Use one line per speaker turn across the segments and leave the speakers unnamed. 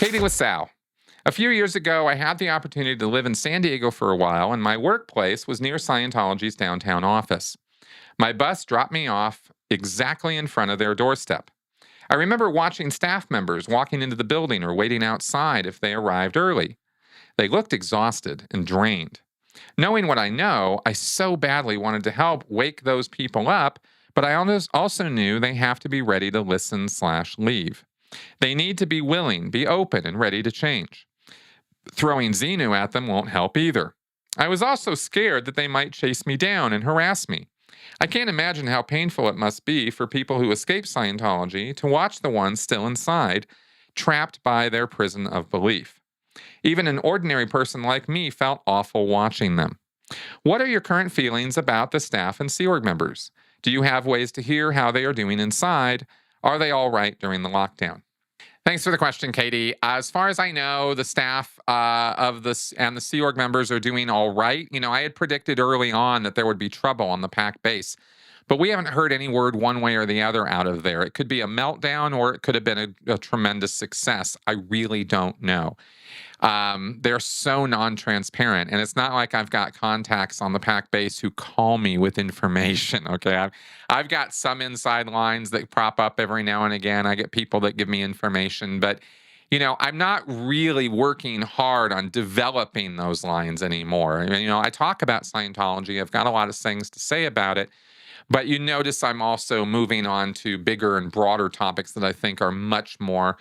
Katie LaSalle. A few years ago, I had the opportunity to live in San Diego for a while, and my workplace was near Scientology's downtown office. My bus dropped me off exactly in front of their doorstep. I remember watching staff members walking into the building or waiting outside if they arrived early. They looked exhausted and drained. Knowing what I know, I so badly wanted to help wake those people up, but I also knew they have to be ready to listen/leave. They need to be willing, be open, and ready to change. Throwing Xenu at them won't help either. I was also scared that they might chase me down and harass me. I can't imagine how painful it must be for people who escape Scientology to watch the ones still inside, trapped by their prison of belief. Even an ordinary person like me felt awful watching them. What are your current feelings about the staff and Sea Org members? Do you have ways to hear how they are doing inside? Are they all right during the lockdown? Thanks for the question, Katie. As far as I know, the staff of this and the Sea Org members are doing all right. I had predicted early on that there would be trouble on the PAC base, but we haven't heard any word one way or the other out of there. It could be a meltdown or it could have been a tremendous success. I really don't know. They're so non-transparent, and it's not like I've got contacts on the PAC base who call me with information. Okay, I've got some inside lines that prop up every now and again. I get people that give me information, but I'm not really working hard on developing those lines anymore. I talk about Scientology. I've got a lot of things to say about it, but you notice I'm also moving on to bigger and broader topics that I think are much more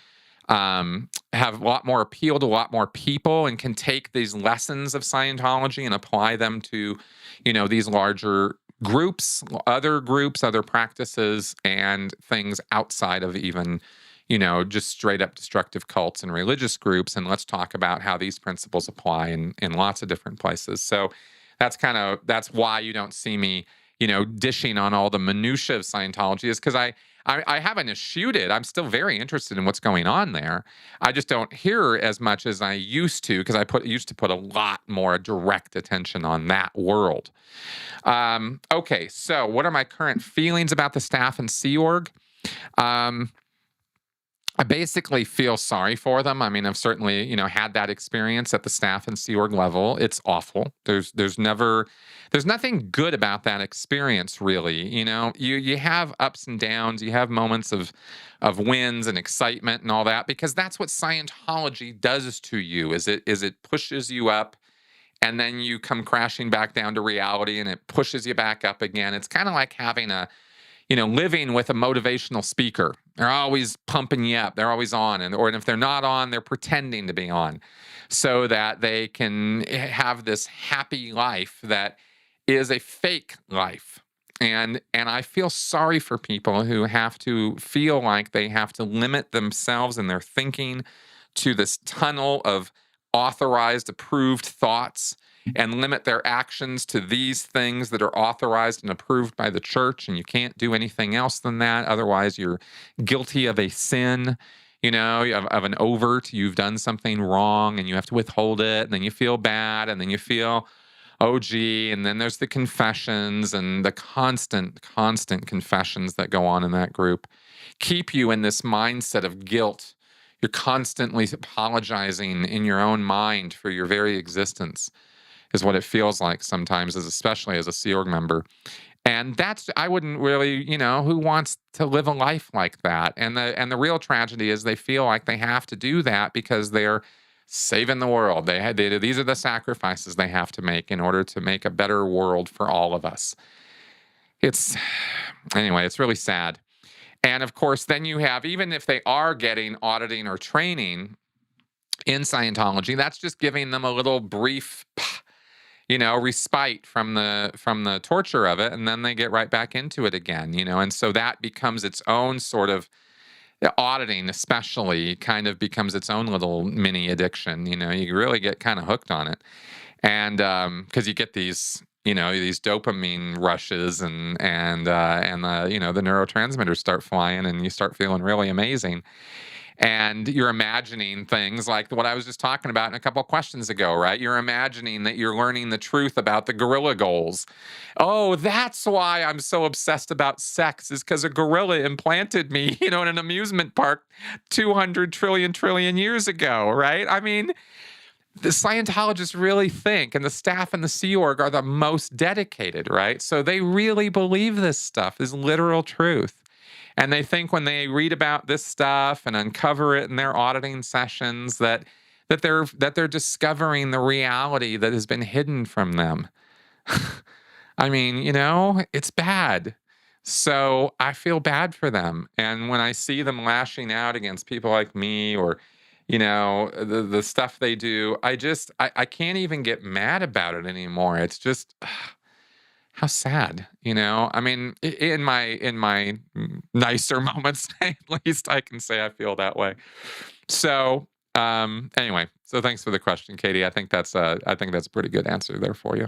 have a lot more appeal to a lot more people and can take these lessons of Scientology and apply them to, these larger groups, other practices, and things outside of even, just straight up destructive cults and religious groups. And let's talk about how these principles apply in lots of different places. So that's why you don't see me, dishing on all the minutiae of Scientology, is because I haven't eschewed it. I'm still very interested in what's going on there. I just don't hear as much as I used to, because I used to put a lot more direct attention on that world. Okay, so what are my current feelings about the staff and Sea Org? I basically feel sorry for them. I mean, I've certainly, had that experience at the staff and Sea Org level. It's awful. There's nothing good about that experience, really. You have ups and downs. You have moments of wins and excitement and all that, because that's what Scientology does to you. Is it pushes you up, and then you come crashing back down to reality, and it pushes you back up again. It's kind of like having living with a motivational speaker. They're always pumping you up. They're always on. Or if they're not on, they're pretending to be on so that they can have this happy life that is a fake life. And I feel sorry for people who have to feel like they have to limit themselves and their thinking to this tunnel of authorized, approved thoughts, and limit their actions to these things that are authorized and approved by the church, and you can't do anything else than that. Otherwise, you're guilty of a sin, of an overt. You've done something wrong, and you have to withhold it, and then you feel bad, and then you feel, oh, gee, and then there's the confessions and the constant confessions that go on in that group. Keep you in this mindset of guilt. You're constantly apologizing in your own mind for your very existence, is what it feels like sometimes, especially as a Sea Org member. And I wouldn't really, who wants to live a life like that? And the real tragedy is they feel like they have to do that because they're saving the world. These are the sacrifices they have to make in order to make a better world for all of us. It's really sad. And of course, then you have, even if they are getting auditing or training in Scientology, that's just giving them a little brief respite from the torture of it, and then they get right back into it again, and so that becomes its own sort of auditing, especially, kind of becomes its own little mini addiction. You really get kind of hooked on it, and because you get these these dopamine rushes, and the neurotransmitters start flying, and you start feeling really amazing. And you're imagining things like what I was just talking about in a couple of questions ago, right? You're imagining that you're learning the truth about the gorilla goals. Oh, that's why I'm so obsessed about sex, is because a gorilla implanted me, in an amusement park 200 trillion years ago, right? I mean, the Scientologists really think, and the staff in the Sea Org are the most dedicated, right? So they really believe this stuff is literal truth. And they think when they read about this stuff and uncover it in their auditing sessions that they're discovering the reality that has been hidden from them. I mean, it's bad. So I feel bad for them. And when I see them lashing out against people like me, or, the stuff they do, I can't even get mad about it anymore. It's just how sad, I mean, in my nicer moments, at least I can say I feel that way. So, anyway, so thanks for the question, Katie. I think that's a pretty good answer there for you.